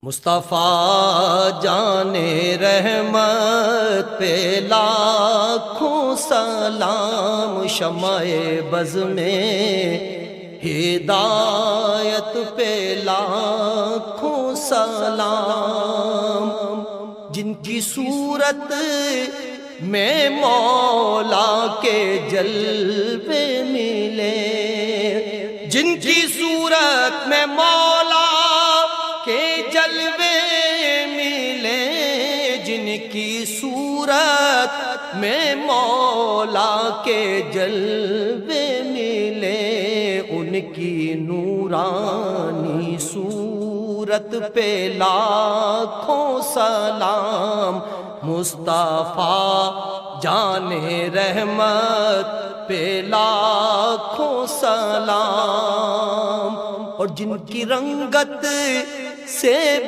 مصطفیٰ جان رحمت پہ لاکھوں سلام، شمع بز میں ہدایت پہ لاکھوں سلام، جن کی صورت میں مولا کے جلوے ملے، جن کی صورت میں مولا کے جلوے ملے، جن کی صورت میں مولا کے جلوے ملے، ان کی نورانی صورت پہ لاکھوں سلام، مصطفیٰ جان رحمت پہ لاکھوں سلام، اور جن کی رنگت سے